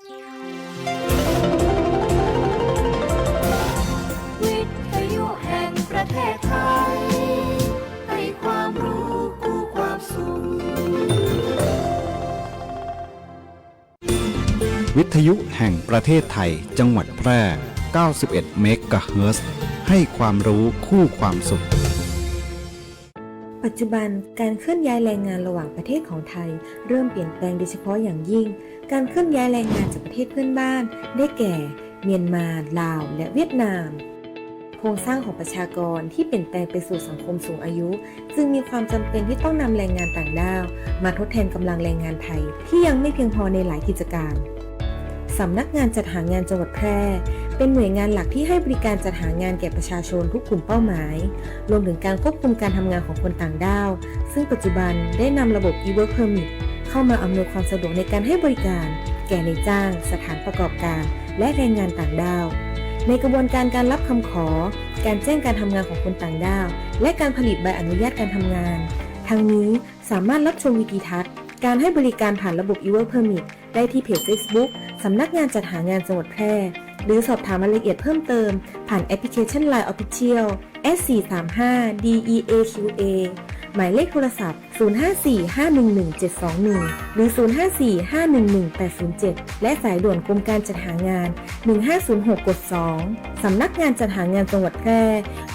วิทยุแห่งประเทศไทยให้ความรู้กู้ความสุขวิทยุแห่งประเทศไทยจังหวัดแพร่ 91 เมกะเฮิรตซ์ ให้ความรู้คู่ความสุข ปัจจุบันการเคลื่อนย้ายแรงงานระหว่างประเทศของไทยเริ่มเปลี่ยนแปลงโดยเฉพาะอย่างยิ่งการเคลื่อนย้ายแรงงานจากประเทศเพื่อนบ้านได้แก่เมียนมาลาวและเวียดนามโครงสร้างของประชากรที่เปลี่ยนแปลงไปสู่สังคมสูงอายุจึงมีความจำเป็นที่ต้องนำแรงงานต่างด้าวมาทดแทนกำลังแรงงานไทยที่ยังไม่เพียงพอในหลายกิจการสำนักงานจัดหางานจังหวัดแพร่เป็นหน่วยงานหลักที่ให้บริการจัดหางานแก่ประชาชนทุกกลุ่มเป้าหมายรวมถึงการควบคุมการทำงานของคนต่างด้าวซึ่งปัจจุบันได้นำระบบ e-work permit เข้ามาอำนวยความสะดวกในการให้บริการแก่นายจ้างสถานประกอบการและแรงงานต่างด้าวในกระบวนการรับคำขอการแจ้งการทำงานของคนต่างด้าวและการผลิตใบอนุญาตการทำงานทั้งนี้สามารถรับชมวิดีทัศน์การให้บริการผ่านระบบ e-work permit ได้ที่เพจ Facebook สำนักงานจัดหางานจังหวัดแพร่หรือสอบถามรายละเอียดเพิ่มเติมผ่านแอปพลิเคชัน LINE Official S435DEAQA หมายเลขโทรศัพท์ 0545117721 หรือ 0545118807 และสายด่วนกรมการจัดหางาน 1506 กด 2 สำนักงานจัดหางานจังหวัดแพร่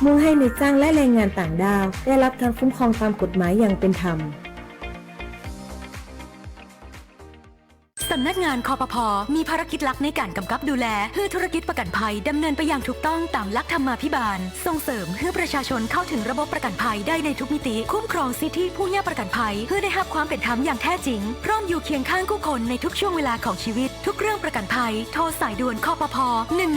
มุ่งให้นายจ้างและแรงงานต่างด้าวได้รับการคุ้มครองตามกฎหมายอย่างเป็นธรรม สำนักงานคปภ.มีภารกิจหลักในการกำกับดูแลเพื่อธุรกิจประกันภัยดำเนินไปอย่างถูกต้องตามหลักธรรมาภิบาลส่งเสริมให้ประชาชนเข้าถึงระบบประกันภัยได้ในทุกมิติคุ้มครองสิทธิผู้ย่าประกันภัยเพื่อได้รับความเป็นธรรมอย่างแท้จริงพร้อมอยู่เคียงข้างผู้คนในทุกช่วงเวลาของชีวิตทุกเรื่องประกันภัยโทรสายด่วนคปภ.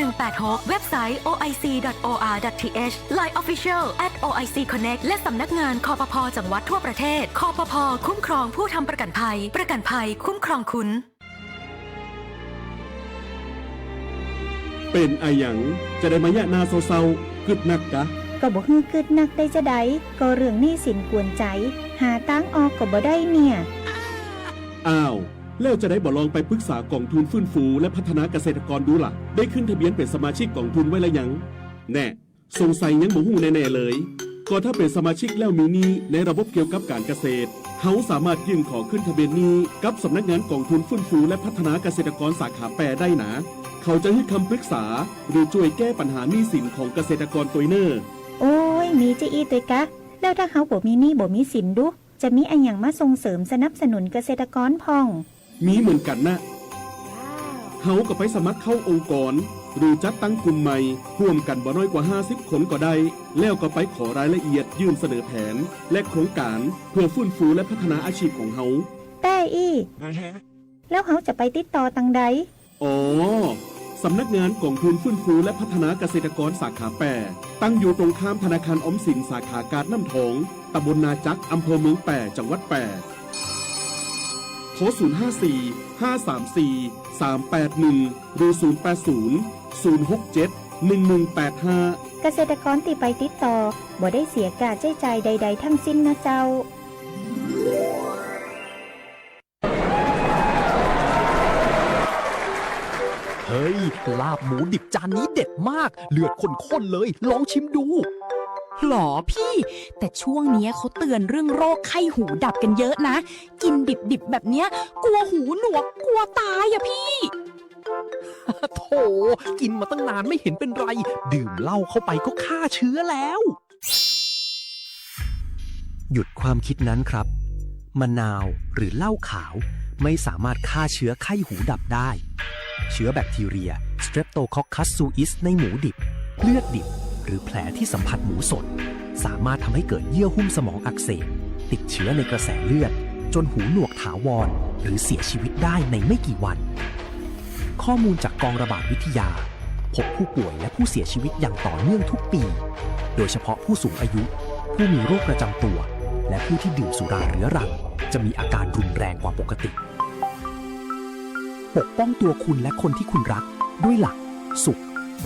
1186เว็บไซต์ oic.or.th Line Official @oicconnect และสำนักงานคปภ.จังหวัดทั่วประเทศคปภ.คุ้มครองผู้ทำประกันภัยคุ้มครองคุณเป็นอะหยังจะได้มายะนาเศร้าๆกึดนักกะก็บ่ฮื้อกึดนักได้จะได้ก็เรื่องหนี้สินกวนใจหาทางออกก็บ่ได้เนี่ยอ้าวแล้วจะได้บ่ลองไปปรึกษากองทุนฟื้นฟูและพัฒนาเกษตรกรดูล่ะได้ขึ้นทะเบียนเป็นสมาชิกกองทุนไว้แล้วยังแน่สงสัยยังบ่ฮู้แน่ๆเลยก็ถ้าเป็นสมาชิกแล้วมีหนี้ในระบบเกี่ยวกับการเกษตรเฮาสามารถยื่นขอขึ้นทะเบียนหนี้กับสำนักงานกองทุนฟื้นฟูและพัฒนาเกษตรกรสาขาแปรได้นะเขาจะให้คำปรึกษาหรือช่วยแก้ปัญหาหนี้สินของเกษตรกรตัวเนอร์โอ้ยมีจะอีตัวกะแล้วถ้าเขาบ่มีหนี้บ่มีสินดุจะมีอันหยังมาส่งเสริมสนับสนุนเกษตรกรพ่องมีเหมือนกันนะเฮาก็ไปสมัครเข้าองค์กรหรือจัดตั้งกลุ่มใหม่ร่วมกันบ่น้อยกว่า50คนก็ได้แล้วก็ไปขอรายละเอียดยื่นเสนอแผนและโครงการเพื่อฟื้นฟูและพัฒนาอาชีพของเฮาแต่แล้วเฮาจะไปติดต่อตังใดอ๋อสำนักงานกองทุนฟื้นฟูและพัฒนาเกษตรกรสาขาแปรตั้งอยู่ตรงข้ามธนาคารออมสินสาขากาดน้ำทองตำบลนาจักอำเภอเมืองแปรจังหวัดแปรโทร054-534-381 หรือ 080-067-1185 เกษตรกรที่ไปติดต่อบ่ได้เสียค่าใช้จ่ายใดๆทั้งสิ้นนะเจ้าเฮ้ยลาบหมูดิบจานนี้เด็ดมากเลือดข้นๆเลยลองชิมดูหรอพี่แต่ช่วงนี้เขาเตือนเรื่องโรคไข้หูดับกันเยอะนะกินดิบๆแบบเนี้ยกลัวหูหนวกกลัวตายอะพี่โธ่กินมาตั้งนานไม่เห็นเป็นไรดื่มเหล้าเข้าไปก็ฆ่าเชื้อแล้วหยุดความคิดนั้นครับมะนาวหรือเหล้าขาวไม่สามารถฆ่าเชื้อไข้หูดับได้เชื้อแบคทีเรีย Streptococcus suis ในหมูดิบเลือดดิบหรือแผลที่สัมผัสหมูสดสามารถทำให้เกิดเยื่อหุ้มสมองอักเสบติดเชื้อในกระแสเลือดจนหูหนวกถาวรหรือเสียชีวิตได้ในไม่กี่วันข้อมูลจากกองระบาดวิทยาพบผู้ป่วยและผู้เสียชีวิตอย่างต่อเนื่องทุกปีโดยเฉพาะผู้สูงอายุผู้มีโรคประจำตัวและผู้ที่ดื่มสุราเรื้อรังจะมีอาการรุนแรงกว่าปกติปกป้องตัวคุณและคนที่คุณรักด้วยหลักสุก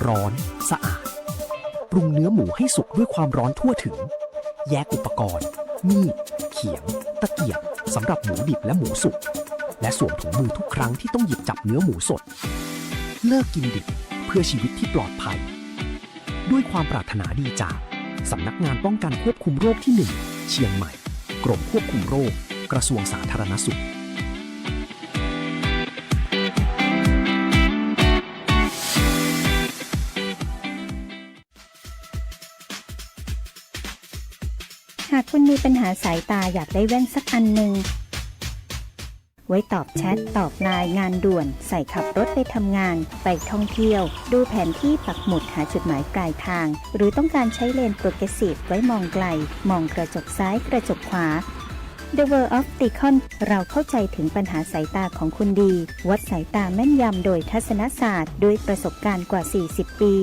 ร้อนสะอาดปรุงเนื้อหมูให้สุกด้วยความร้อนทั่วถึงแยกอุปกรณ์มีดเขียงตะเกียบสำหรับหมูดิบและหมูสุก และสวมถุงมือทุกครั้งที่ต้องหยิบจับเนื้อหมูสด เลิกกินดิบเพื่อชีวิตที่ปลอดภัย ด้วยความปรารถนาดีจากสำนักงานป้องกันควบคุมโรคที่ 1 เชียงใหม่ กรมควบคุมโรค กระทรวงสาธารณสุข หากคุณมีปัญหาสายตาอยากได้แว่นสักอันหนึ่งไว้ตอบแชทตอบไลน์งานด่วนใส่ขับรถไปทำงานไปท่องเที่ยวดูแผนที่ปักหมุดหาจุดหมายปลายทางหรือต้องการใช้เลนโปรเกรสซีฟไว้มองไกลมองกระจกซ้ายกระจกขวา The World of Opticon เราเข้าใจถึงปัญหาสายตาของคุณดีวัดสายตาแม่นยำโดยทัศนศาสตร์ด้วยประสบการณ์กว่า 40 ปี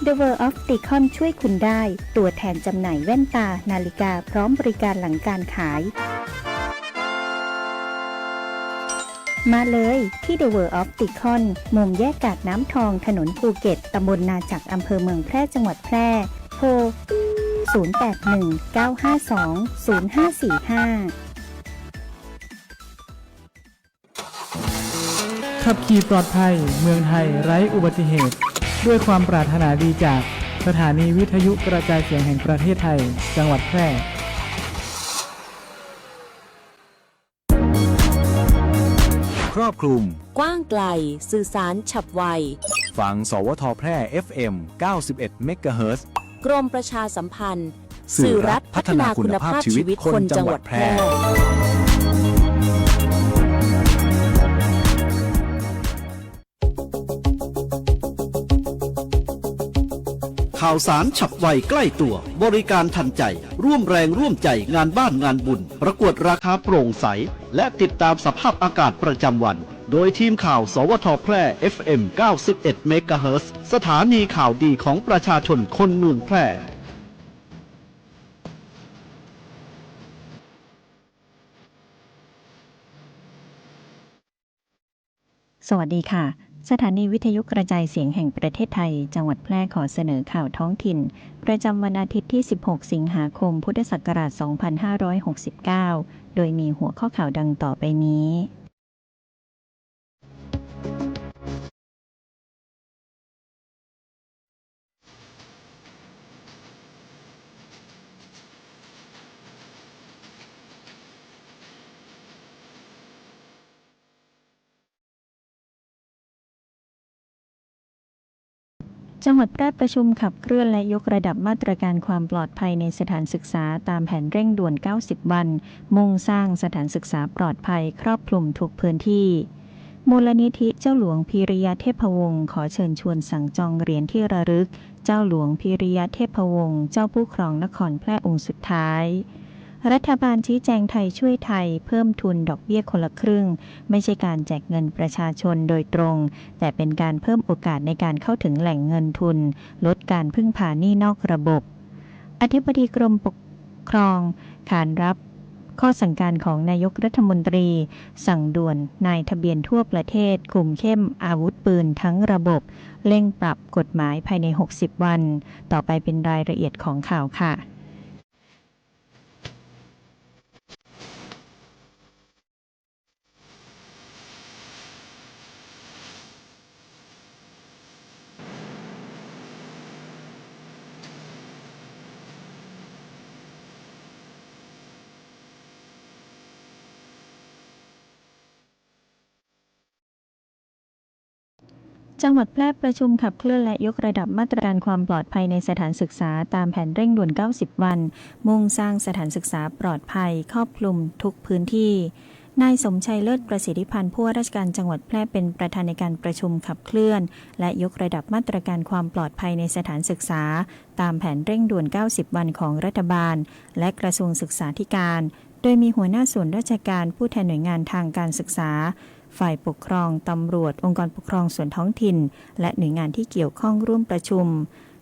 The World of Opticon ช่วยคุณได้ตัวแทนจำหน่ายแว่นตานาฬิกาพร้อมบริการหลังการขายมาเลยที่ The World of Opticon มุมแยกกาดน้ำทองถนนภูเก็ตตำบลนาจักอำเภอเมืองแพร่จังหวัดแพร่โทร 0819520545 ขับขี่ปลอดภัยเมืองไทยไร้อุบัติเหตุด้วยความปรารถนาดีจากสถานีวิทยุกระจายเสียงแห่งประเทศไทยจังหวัดแพร่ครอบคลุม กว้างไกลสื่อสารฉับไว ฟังสวทแพร่ FM 91 เมกะเฮิรตซ์ กรมประชาสัมพันธ์สื่อรัฐพัฒนาคุณภาพชีวิตคนจังหวัดแพร่ ข่าวสารฉับไวใกล้ตัวบริการทันใจร่วมแรงร่วมใจงานบ้านงานบุญประกวดราคาโปร่งใสและติดตามสภาพอากาศประจำวันโดยทีมข่าวสวทแพร่ FM 91 เมกะเฮิรตซ์สถานีข่าวดีของประชาชนคนเมืองแพร่ สวัสดีค่ะสถานีวิทยุกระจายเสียงแห่งประเทศไทยจังหวัดแพร่ขอเสนอข่าวท้องถิ่นประจำวันอาทิตย์ที่ 16 สิงหาคม พุทธศักราช 2569 โดยมีหัวข้อข่าวดังต่อไปนี้ จังหวัดแพร่ประชุมขับเคลื่อนและยกระดับมาตรการความปลอดภัยในสถานศึกษาตามแผนเร่งด่วน 90 วัน มุ่งสร้างสถานศึกษาปลอดภัยครอบคลุมทุกพื้นที่ มูลนิธิเจ้าหลวงพีริยเทพวงศ์ขอเชิญชวนสั่งจองเหรียญที่ระลึกเจ้าหลวงพีริยเทพวงศ์เจ้าผู้ครองนครแพร่องค์สุดท้ายรัฐบาลชี้แจงไทยช่วยไทยเพิ่มทุนดอกเบี้ยคนละครึ่งไม่ใช่การแจกเงินประชาชนโดยตรงแต่เป็นการเพิ่มโอกาสในการเข้าถึงแหล่งเงินทุนลดการพึ่งพาหนี้นอกระบบอธิบดีกรมปกครองขานรับข้อสั่งการของนายกรัฐมนตรีสั่งด่วนนายทะเบียนทั่วประเทศคุมเข้มอาวุธปืนทั้งระบบเร่งปรับกฎหมายภายใน60 วันต่อไปเป็นรายละเอียดของข่าวค่ะจังหวัดแพร่ประชุมขับเคลื่อนและยกระดับมาตรการความปลอดภัยในสถานศึกษาตามแผนเร่งด่วน 90 วันมุ่งสร้างสถานศึกษาปลอดภัยครอบคลุมทุกพื้นที่นายสมชัยเลิศประสิทธิพันธ์ผู้ว่าราชการจังหวัดแพร่เป็นประธานในการประชุมขับเคลื่อนและยกระดับมาตรการความปลอดภัยในสถานศึกษาตามแผนเร่งด่วน 90 วันของรัฐบาลและกระทรวงศึกษาธิการโดยมีหัวหน้าส่วนราชการผู้แทนหน่วยงานทางการศึกษาฝ่ายปกครองตำรวจองค์กรปกครองส่วนท้องถิ่นและหน่วยงานที่เกี่ยวข้องร่วมประชุม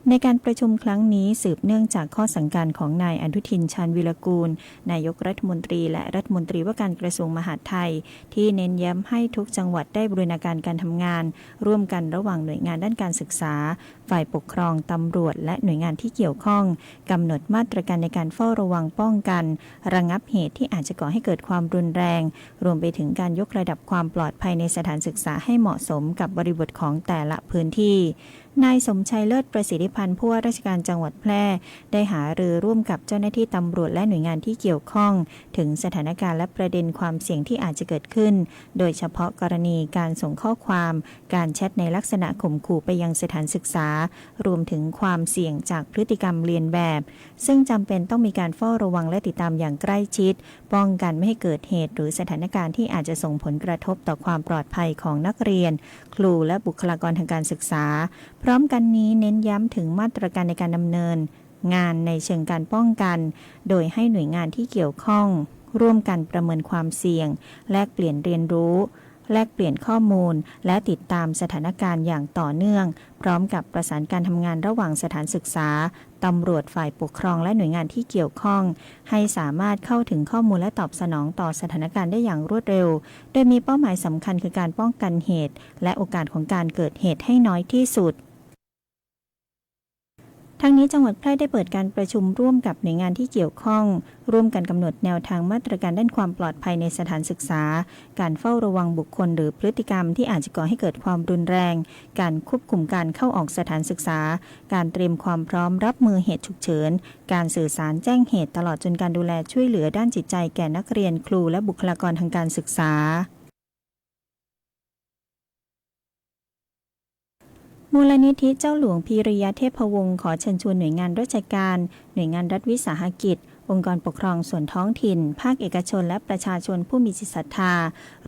ในการประชุมครั้งนี้สืบเนื่องจากข้อสั่งการของนายอนุทินชาญวิรกูลนายกรัฐมนตรีและรัฐมนตรีว่าการกระทรวงมหาดไทยที่เน้นย้ำให้ทุกจังหวัดได้บูรณาการการทำงานร่วมกันระหว่างหน่วยงานด้านการศึกษา ฝ่ายปกครองตำรวจและหน่วยงานที่เกี่ยวข้องกำหนดมาตรการในการเฝ้าระวังป้องกันระงับเหตุที่อาจจะก่อให้เกิดความรุนแรงรวมไปถึงการยกระดับความปลอดภัยในสถานศึกษาให้เหมาะสมกับบริบทของแต่ละพื้นที่นายสมชัยเลิศประสิทธิพันธ์ผู้ว่าราชการจังหวัดแพร่ได้หารือร่วมกับเจ้าหน้าที่ตำรวจและหน่วยงานที่เกี่ยวข้องถึงสถานการณ์และประเด็นความเสี่ยงที่อาจจะเกิดขึ้นโดยเฉพาะกรณีการส่งข้อความการแชทในลักษณะข่มขู่ไปยังสถานศึกษารวมถึงความเสี่ยงจากพฤติกรรมเลียนแบบซึ่งจำเป็นต้องมีการเฝ้าระวังและติดตามอย่างใกล้ชิดป้องกันไม่ให้เกิดเหตุหรือสถานการณ์ที่อาจจะส่งผลกระทบต่อความปลอดภัยของนักเรียนครูและบุคลากรทางการศึกษาพร้อมกันนี้เน้นย้ำถึงมาตรการในการดำเนินงานในเชิงการป้องกันโดยให้หน่วยงานที่เกี่ยวข้องร่วมกันประเมินความเสี่ยงแลกเปลี่ยนเรียนรู้แลกเปลี่ยนข้อมูลและติดตามสถานการณ์อย่างต่อเนื่องพร้อมกับประสานการทำงานระหว่างสถานศึกษาตำรวจฝ่ายปกครองและหน่วยงานที่เกี่ยวข้องให้สามารถเข้าถึงข้อมูลและตอบสนองต่อสถานการณ์ได้อย่างรวดเร็วโดยมีเป้าหมายสำคัญคือการป้องกันเหตุและโอกาสของการเกิดเหตุให้น้อยที่สุดทั้งนี้จังหวัดแพร่ได้เปิดการประชุมร่วมกับหน่วยงานที่เกี่ยวข้องร่วมกันกำหนดแนวทางมาตรการด้านความปลอดภัยในสถานศึกษาการเฝ้าระวังบุคคลหรือพฤติกรรมที่อาจจะก่อให้เกิดความรุนแรงการควบคุมการเข้าออกสถานศึกษาการเตรียมความพร้อมรับมือเหตุฉุกเฉินการสื่อสารแจ้งเหตุตลอดจนการดูแลช่วยเหลือด้านจิตใจแก่นักเรียนครูและบุคลากรทางการศึกษามูลนิธิเจ้าหลวงพีริยเทพวงศ์ขอเชิญชวนหน่วยงานราชการหน่วยงานรัฐวิสาหกิจองค์กรปกครองส่วนท้องถิ่นภาคเอกชนและประชาชนผู้มีจิตศรัทธา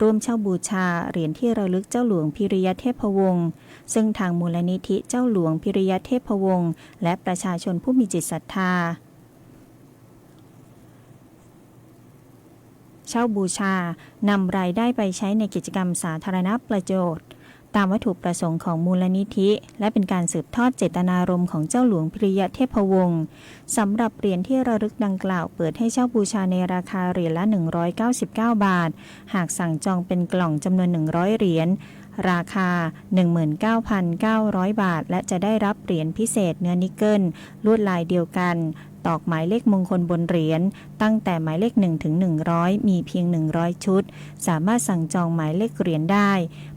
ร่วมเช่าบูชาเหรียญที่ระลึกเจ้าหลวงพีริยเทพวงศ์ซึ่งทางมูลนิธิเจ้าหลวงพีริยเทพวงศ์และประชาชนผู้มีจิตศรัทธาเช่าบูชานำรายได้ไปใช้ในกิจกรรมสาธารณประโยชน์ตามวัตถุประสงค์ของมูลนิธิและเป็นการสืบทอดเจตนารมณ์ของเจ้าหลวงพีริยเทพวงศ์สำหรับเหรียญที่ระลึกดังกล่าวเปิดให้เช่าบูชาในราคาเหรียญละ199 บาทหากสั่งจองเป็นกล่องจำนวน100เหรียญราคา 19,900 บาทและจะได้รับเหรียญพิเศษเนื้อนิกเกิลลวดลายเดียวกันตอกหมายเลขมงคลบนเหรียญตั้งแต่หมายเลข1ถึง100มีเพียง100ชุดสามารถสั่งจองหมายเลขเหรียญได้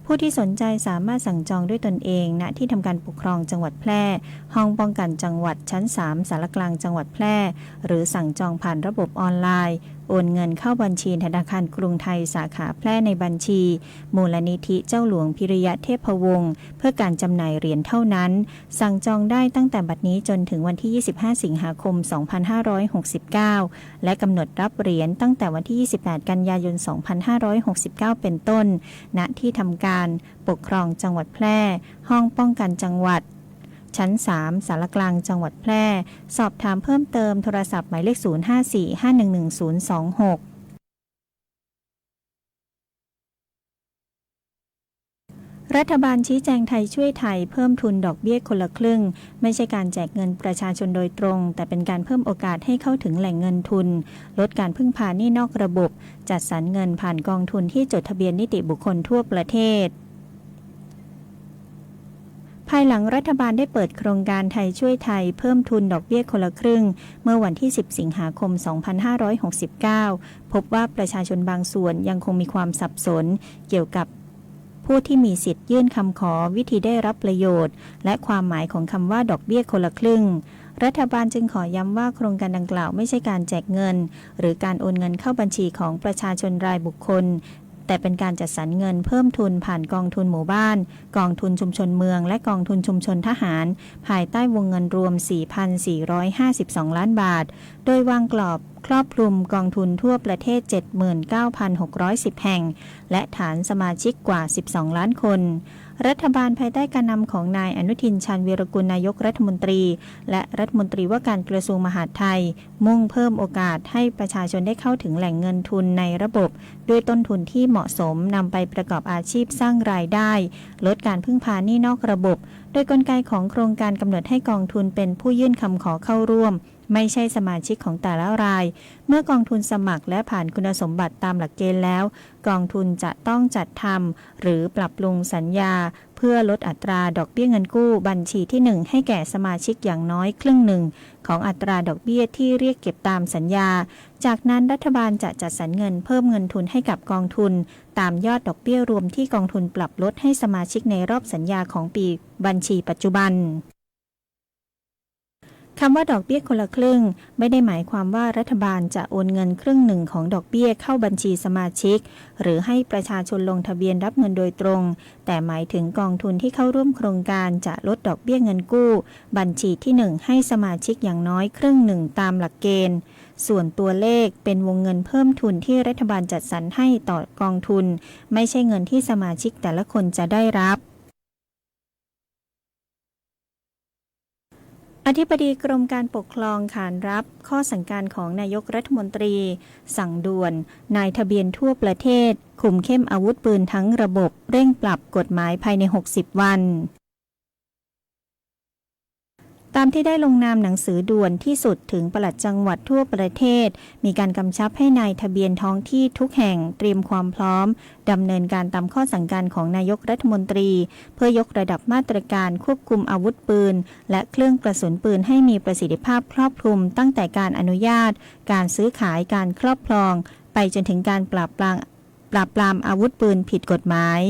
ผู้ที่สนใจสามารถสั่งจองด้วยตนเองณที่ทำการปกครองจังหวัดแพร่ห้องป้องกันจังหวัดชั้น3สารกลางจังหวัดแพร่หรือสั่งจองผ่านระบบออนไลน์โอนเงินเข้าบัญชีธนาคารกรุงไทยสาขาแพร่ในบัญชีมูลนิธิเจ้าหลวงพีริยเทพวงศ์เพื่อการจำหน่ายเหรียญเท่านั้นสั่งจองได้ตั้งแต่บัดนี้จนถึงวันที่25สิงหาคม2569และกำหนดรับเหรียญตั้งแต่วันที่28กันยายน2569เป็นต้นณที่ทำการปกครองจังหวัดแพร่ห้องป้องกันจังหวัดชั้น3สารกลางจังหวัดแพร่สอบถามเพิ่มเติมโทรศัพท์หมายเลข0545111026รัฐบาลชี้แจงไทยช่วยไทยเพิ่มทุนดอกเบี้ยคนละครึ่งไม่ใช่การแจกเงินประชาชนโดยตรงแต่เป็นการเพิ่มโอกาสให้เข้าถึงแหล่งเงินทุนลดการพึ่งพาหนี้นอกระบบจัดสรรเงินผ่านกองทุนที่จดทะเบียนนิติบุคคลทั่วประเทศภายหลังรัฐบาลได้เปิดโครงการไทยช่วยไทยเพิ่มทุนดอกเบี้ยคนละครึ่งเมื่อวันที่10สิงหาคม2569พบว่าประชาชนบางส่วนยังคงมีความสับสนเกี่ยวกับผู้ที่มีสิทธิ์ยื่นคำขอวิธีได้รับประโยชน์และความหมายของคำว่าดอกเบี้ยคนละครึ่งรัฐบาลจึงขอย้ำว่าโครงการดังกล่าวไม่ใช่การแจกเงินหรือการโอนเงินเข้าบัญชีของประชาชนรายบุคคลแต่เป็นการจัดสรรเงินเพิ่มทุนผ่านกองทุนหมู่บ้านกองทุนชุมชนเมืองและกองทุนชุมชนทหารภายใต้วงเงินรวม 4,452 ล้านบาทโดยวางกรอบครอบคลุมกองทุนทั่วประเทศ 79,610 แห่งและฐานสมาชิกกว่า12ล้านคนรัฐบาลภายใต้การนำของนายอนุทินชาญวีรกุลนายกรัฐมนตรีและรัฐมนตรีว่าการกระทรวงมหาดไทยมุ่งเพิ่มโอกาสให้ประชาชนได้เข้าถึงแหล่งเงินทุนในระบบด้วยต้นทุนที่เหมาะสมนำไปประกอบอาชีพสร้างรายได้ลดการพึ่งพาหนี้นอกระบบโดยกลไกของโครงการกำหนดให้กองทุนเป็นผู้ยื่นคำขอเข้าร่วมไม่ใช่สมาชิกของแต่ละรายเมื่อกองทุนสมัครและผ่านคุณสมบัติตามหลักเกณฑ์แล้วกองทุนจะต้องจัดทำหรือปรับปรุงสัญญาเพื่อ พื่อลดอัตราดอกเบี้ยเงินกู้บัญชีที่ 1ให้แก่สมาชิกอย่างน้อยครึ่งหนึ่งของอัตราดอกเบี้ยที่เรียกเก็บตามสัญญาจากนั้นรัฐบาลจะจัดสรรเงินเพิ่มเงินทุนให้กับกองทุนตามยอดดอกเบี้ยรวมที่กองทุนปรับลดให้สมาชิกในรอบสัญญาของปีบัญชีปัจจุบันคำว่าดอกเบี้ยคนละครึ่งไม่ได้หมายความว่ารัฐบาลจะโอนเงินครึ่งหนึ่งของดอกเบี้ยเข้าบัญชีสมาชิกหรือให้ประชาชนลงทะเบียนรับเงินโดยตรงแต่หมายถึงกองทุนที่เข้าร่วมโครงการจะลดดอกเบี้ยเงินกู้บัญชีที่ 1ให้สมาชิกอย่างน้อยครึ่งหนึ่งตามหลักเกณฑ์ส่วนตัวเลขเป็นวงเงินเพิ่มทุนที่รัฐบาลจัดสรรให้ต่อกองทุนไม่ใช่เงินที่สมาชิกแต่ละคนจะได้รับอธิบดีกรมการปกครองขานรับข้อสั่งการของนายกรัฐมนตรีสั่งด่วนนายทะเบียนทั่วประเทศคุมเข้มอาวุธปืนทั้งระบบเร่งปรับกฎหมายภายใน60วันตามที่ได้ลงนามหนังสือด่วนที่สุดถึงปลัดจังหวัดทั่วประเทศมีการกำชับให้นายทะเบียนท้องที่ทุกแห่งเตรียมความพร้อมดำเนินการตามข้อสั่งการของนายกรัฐมนตรีเพื่อยกระดับมาตรการควบคุมอาวุธปืนและเครื่องกระสุนปืนให้มีประสิทธิภาพครอบคลุมตั้งแต่การอนุญาตการซื้อขายการครอบครองไปจนถึงการปราบปรามอาวุธปืนผิดกฎหมาย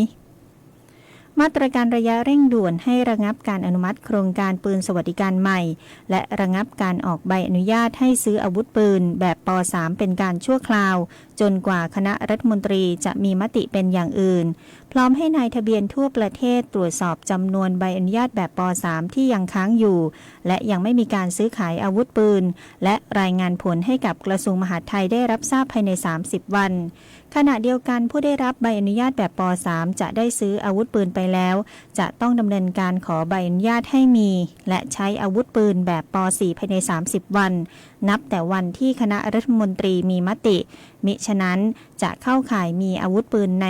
มาตรการระยะเร่งด่วนให้ระงับการอนุมัติโครงการปืนสวัสดิการใหม่และระงับการออกใบอนุญาตให้ซื้ออาวุธปืนแบบป.3 เป็นการชั่วคราวจนกว่าคณะรัฐมนตรีจะมีมติเป็นอย่างอื่นพร้อมให้นายทะเบียนทั่วประเทศตรวจสอบจำนวนใบอนุญาตแบบป.3 ที่ยังค้างอยู่และยังไม่มีการซื้อขายอาวุธปืนและรายงานผลให้กับกระทรวงมหาดไทยได้รับทราบภายใน30วันขณะเดียวกันผู้ได้รับใบอนุญาตแบบป.3 จะได้ซื้ออาวุธปืนไปแล้วจะต้องดำเนินการขอใบอนุญาตให้มีและใช้อาวุธปืนแบบป.4 ภายใน30วันนับแต่วันที่คณะรัฐมนตรีมีมติมิฉะนั้นจะเข้าข่ายมีอาวุธปืนใน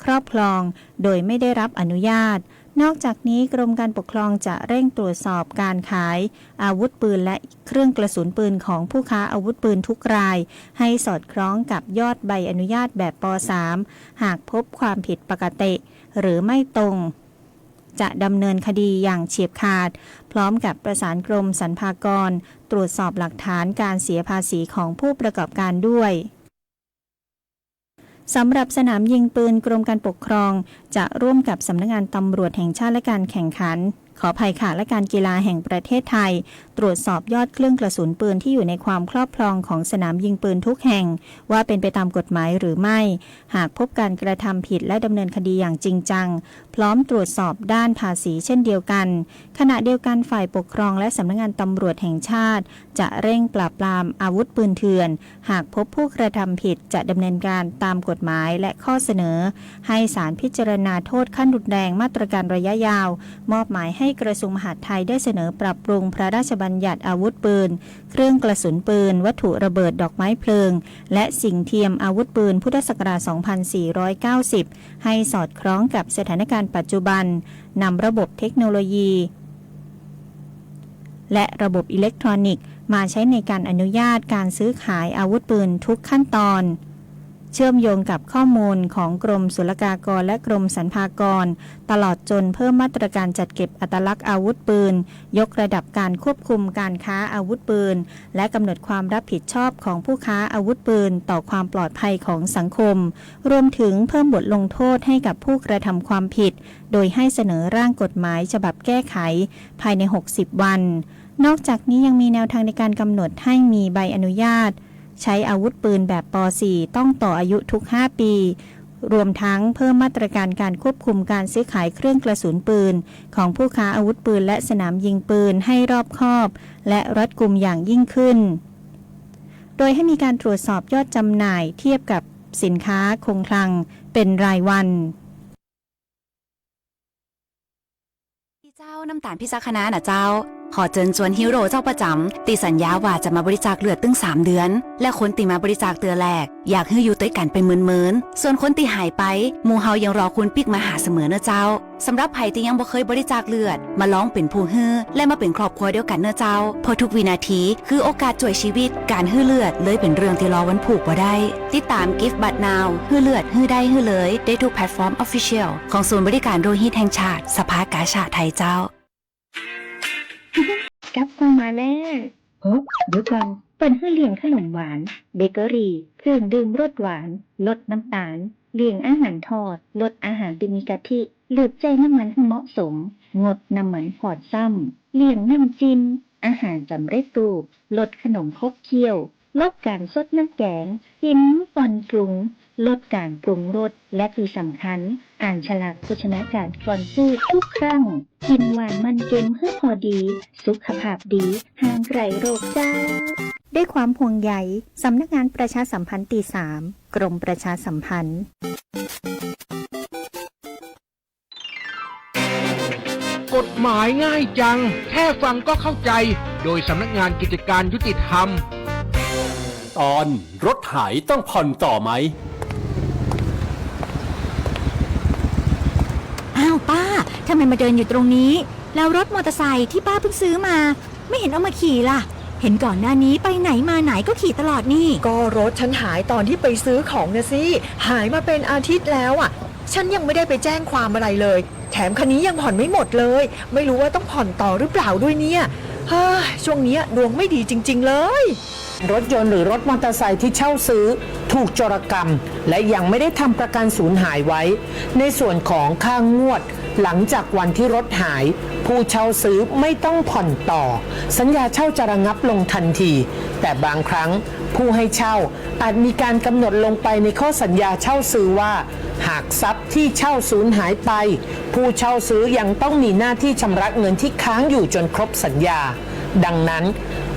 ครอบครองโดยไม่ได้รับอนุญาตนอกจากนี้กรมการปกครองจะเร่งตรวจสอบการขายอาวุธปืนและเครื่องกระสุนปืนของผู้ค้าอาวุธปืนทุกรายให้สอดคล้องกับยอดใบอนุญาตแบบป.3 หากพบความผิดปกติหรือไม่ตรงจะดำเนินคดีอย่างเฉียบขาดพร้อมกับประสานกรมสรรพากรตรวจสอบหลักฐานการเสียภาษีของผู้ประกอบการด้วยสำหรับสนามยิงปืนกรมการปกครองจะร่วมกับสำนักงานตำรวจแห่งชาติและการแข่งขันขออภัยค่ะและการกีฬาแห่งประเทศไทยตรวจสอบยอดเครื่องกระสุนปืนที่อยู่ในความครอบครองของสนามยิงปืนทุกแห่งว่าเป็นไปตามกฎหมายหรือไม่หากพบการกระทำผิดและดำเนินคดีอย่างจริงจังพร้อมตรวจสอบด้านภาษีเช่นเดียวกันขณะเดียวกันฝ่ายปกครองและสำนักงานตำรวจแห่งชาติจะเร่งปราบปรามอาวุธปืนเถื่อนหากพบผู้กระทำผิดจะดำเนินการตามกฎหมายและข้อเสนอให้ศาลพิจารณาโทษขั้นรุนแรงมาตรการระยะยาวมอบหมายให้กระทรวงมหาดไทยได้เสนอปรับปรุงพระราชบัญญัติอาวุธปืนเครื่องกระสุนปืนวัตถุระเบิดดอกไม้เพลิงและสิ่งเทียมอาวุธปืนพุทธศักราช 2490 ให้สอดคล้องกับสถานการณ์ปัจจุบันนำระบบเทคโนโลยีและระบบอิเล็กทรอนิกส์มาใช้ในการอนุญาตการซื้อขายอาวุธปืนทุกขั้นตอนเชื่อมโยงกับข้อมูลของกรมศุลกากรและกรมสรรพากรตลอดจนเพิ่มมาตรการจัดเก็บอัตลักษณ์อาวุธปืนยกระดับการควบคุมการค้าอาวุธปืนและกำหนดความรับผิดชอบของผู้ค้าอาวุธปืนต่อความปลอดภัยของสังคมรวมถึงเพิ่มบทลงโทษให้กับผู้กระทำความผิดโดยให้เสนอร่างกฎหมายฉบับแก้ไขภายใน60วันนอกจากนี้ยังมีแนวทางในการกำหนดให้มีใบอนุญาตใช้อาวุธปืนแบบป.4 ต้องต่ออายุทุก5ปีรวมทั้งเพิ่มมาตรการการควบคุมการซื้อขายเครื่องกระสุนปืนของผู้ค้าอาวุธปืนและสนามยิงปืนให้รอบคอบและรัดกุมอย่างยิ่งขึ้นโดยให้มีการตรวจสอบยอดจำหน่ายเทียบกับสินค้าคงคลังเป็นรายวันเจ้าน้ำตาลพิซซ่าคณะน่ะเจ้า ขอเชิญชวนฮีโร่เจ้าประจำตีสัญญาว่าจะมาบริจาคเลือดตึง3 เดือน และคนตีมาบริจาคเตือแรกอยากให้อยู่ด้วยกันเป็นหมื่นๆส่วนคนตีหายไปหมู่เฮายังรอคุณปิกมาหาเสมอเนอะเจ้าสำหรับไผ่ที่ยังบ่เคยบริจาคเลือดมาลองเป็นผู้ฮื้อและมาเป็นครอบครัวเดียวกันเนอะเจ้าเพราะทุกวินาทีคือโอกาสช่วยชีวิตการฮื้อเลือดเลยเป็นเรื่องที่รอวันผูกบ่ได้ติดตาม Gift But Now ฮื้อเลือดฮื้อได้ฮื้อเลยได้ทุกแพลตฟอร์ม Official ของศูนย์บริการโลหิตแห่งชาติสภากาชาดไทยเจ้า กลับมาแล้วเดี๋ยวก่อนเปิดให้เลี้ยงขนมหวานเบเกอรี่เครื่องดื่มรสหวานลดน้ำตาลเลี้ยงอาหารทอดลดอาหารที่มีกะทิเลือกใจน้ำมันให้เหมาะสมงดน้ำมันหอดซ้ำเลี่ยงน้ำจิ้มอาหารสำเร็จรูปลดขนมครบเคี้ยวลดการซดน้ำแกงกินก่อนปรุงลดการปรุงรสและที่สำคัญอ่านฉลากโภชนาการก่อนซื้อทุกครั้งกินหวานมันเค็มเพื่อพอดีสุขภาพดีห่างไกลโรคเจ้าด้วยความห่วงใยสำนักงานประชาสัมพันธ์ตี 3 กรมประชาสัมพันธ์กฎหมายง่ายจังแค่ฟังก็เข้าใจโดยสำนักงานกิจการยุติธรรมตอนรถหายต้องผ่อนต่อไหมอ้าวป้าทำไมมาเดินอยู่ตรงนี้แล้วรถมอเตอร์ไซค์ที่ป้าเพิ่งซื้อมาไม่เห็นเอามาขี่ล่ะเห็นก่อนหน้านี้ไปไหนมาไหนก็ขี่ตลอดนี่ก็รถฉันหายตอนที่ไปซื้อของนะสิหายมาเป็นอาทิตย์แล้วอ่ะฉันยังไม่ได้ไปแจ้งความอะไรเลยแถมคันนี้ยังผ่อนไม่หมดเลยไม่รู้ว่าต้องผ่อนต่อหรือเปล่าด้วยเนี่ยเฮ้ยช่วงนี้ดวงไม่ดีจริงๆเลยรถยนต์หรือรถมอเตอร์ไซค์ที่เช่าซื้อถูกโจรกรรมและยังไม่ได้ทำประกันสูญหายไว้ในส่วนของค่างวดหลังจากวันที่รถหายผู้เช่าซื้อไม่ต้องผ่อนต่อสัญญาเช่าจะระงับลงทันทีแต่บางครั้งผู้ให้เช่าอาจมีการกำหนดลงไปในข้อสัญญาเช่าซื้อว่าหากทรัพย์ที่เช่าสูญหายไปผู้เช่าซื้อยังต้องมีหน้าที่ชำระเงินที่ค้างอยู่จนครบสัญญาดังนั้น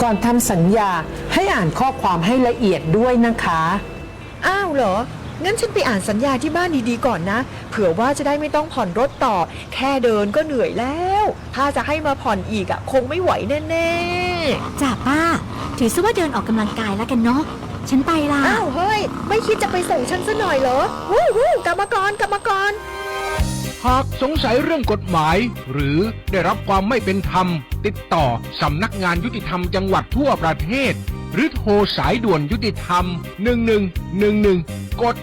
ก่อนทำสัญญาให้อ่านข้อความให้ละเอียดด้วยนะคะอ้าวเหรองั้นฉันไปอ่านสัญญาที่บ้านดีๆก่อนนะเผื่อว่าจะได้ไม่ต้องผ่อนรถต่อแค่เดินก็เหนื่อยแล้วถ้าจะให้มาผ่อนอีกอ่ะคงไม่ไหวแน่ๆจ้าป้าถือซะว่าเดินออกกำลังกายแล้วกันเนาะฉันไปละอ้าวเฮ้ยไม่คิดจะไปส่งฉันซะหน่อยเหรอวู้กรรมกรหากสงสัยเรื่องกฎหมายหรือได้รับความไม่เป็นธรรมติดต่อสำนักงานยุติธรรมจังหวัดทั่วประเทศหรือโทรสายด่วนยุติธรรม1111กด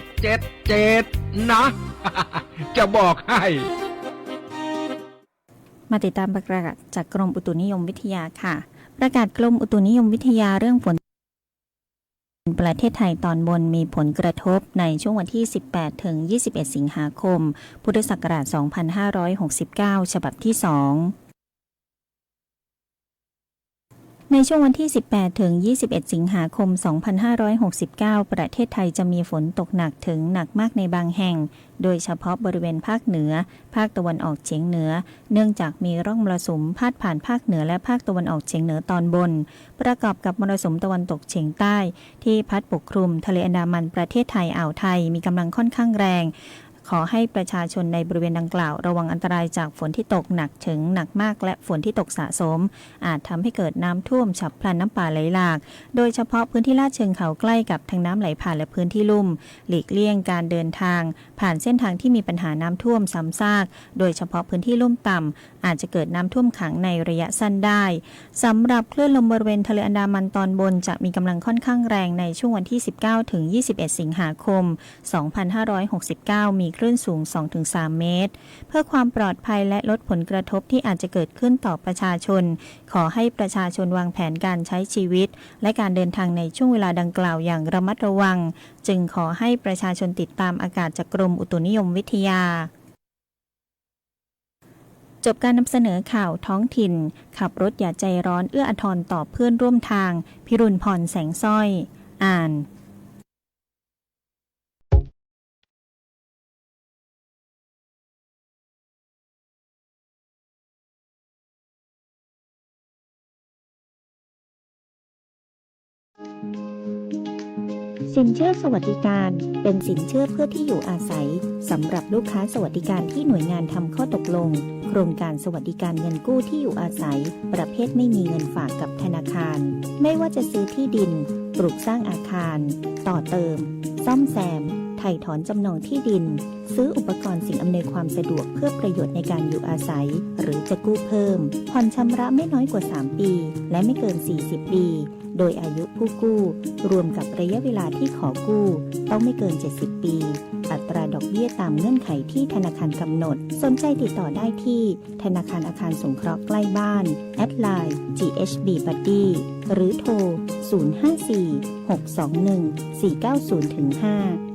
77นะ จะบอกให้ มาติดตามประกาศจากกรมอุตุนิยมวิทยาค่ะประกาศกรมอุตุนิยมวิทยาเรื่องฝนประเทศไทยตอนบนมีผลกระทบในช่วงวันที่ 18 ถึง 21 สิงหาคม พุทธศักราช 2569 ฉบับที่ 2 ในช่วงวันที่ 18 ถึง 21 สิงหาคม 2569 ประเทศไทยจะมีฝนตกหนักถึงหนักมากในบางแห่งโดยเฉพาะบริเวณภาคเหนือภาคตะวันออกเฉียงเหนือเนื่องจากมีร่องมรสุมพาดผ่านภาคเหนือและภาคตะวันออกเฉียงเหนือตอนบนประกอบกับมรสุมตะวันตกเฉียงใต้ที่พัดปกคลุมทะเลอันดามันประเทศไทยอ่าวไทยมีกำลังค่อนข้างแรงขอให้ประชาชนในบริเวณดังกล่าวระวังอันตรายจากฝนที่ตกหนักถึงหนักมากและฝนที่ตกสะสมอาจทำให้เกิดน้ำท่วมฉับพลันน้ำป่าไหลหลากโดยเฉพาะพื้นที่ลาดเชิงเขาใกล้กับทางน้ำไหลผ่านและพื้นที่ลุ่มหลีกเลี่ยงการเดินทางผ่านเส้นทางที่มีปัญหาน้ำท่วมซ้ำซากโดยเฉพาะพื้นที่ลุ่มต่ำอาจจะเกิดน้ำท่วมขังในระยะสั้นได้สำหรับคลื่นลมบริเวณทะเลอันดามันตอนบนจะมีกำลังค่อนข้างแรงในช่วงวันที่ 19 ถึง 21 สิงหาคม 2569 มีคลื่นสูง 2-3 เมตรเพื่อความปลอดภัยและลดผลกระทบที่อาจจะเกิดขึ้นต่อประชาชนขอให้ประชาชนวางแผนการใช้ชีวิตและการเดินทางในช่วงเวลาดังกล่าวอย่างระมัดระวังจึงขอให้ประชาชนติดตามอากาศจากกรมอุตุนิยมวิทยาจบการนำเสนอข่าวท้องถิ่นขับรถอย่าใจร้อนเอื้ออาทรต่อเพื่อนร่วมทางพิรุณพรแสงสร้อยอ่านสินเชื่อสวัสดิการเป็นสินเชื่อเพื่อที่อยู่อาศัยสำหรับลูกค้าสวัสดิการที่หน่วยงานทำข้อตกลง โครงการสวัสดิการเงินกู้ที่อยู่อาศัยประเภทไม่มีเงินฝากกับธนาคารไม่ว่าจะซื้อที่ดินปลูกสร้างอาคารต่อเติมซ่อมแซมไถ่ถอนจำนองที่ดินซื้ออุปกรณ์สิ่งอำนวยความสะดวกเพื่อประโยชน์ในการอยู่อาศัยหรือจะกู้เพิ่มผ่อนชำระไม่น้อยกว่า3ปีและไม่เกิน40ปีโดยอายุผู้กู้รวมกับระยะเวลาที่ขอกู้ต้องไม่เกิน70ปีอัตราดอกเบี้ยตามเงื่อนไขที่ธนาคารกำหนดสนใจติดต่อได้ที่ธนาคารอาคารสงเคราะห์ใกล้บ้านแอดไลน์ GHB Buddy หรือโทร 054 621 490-5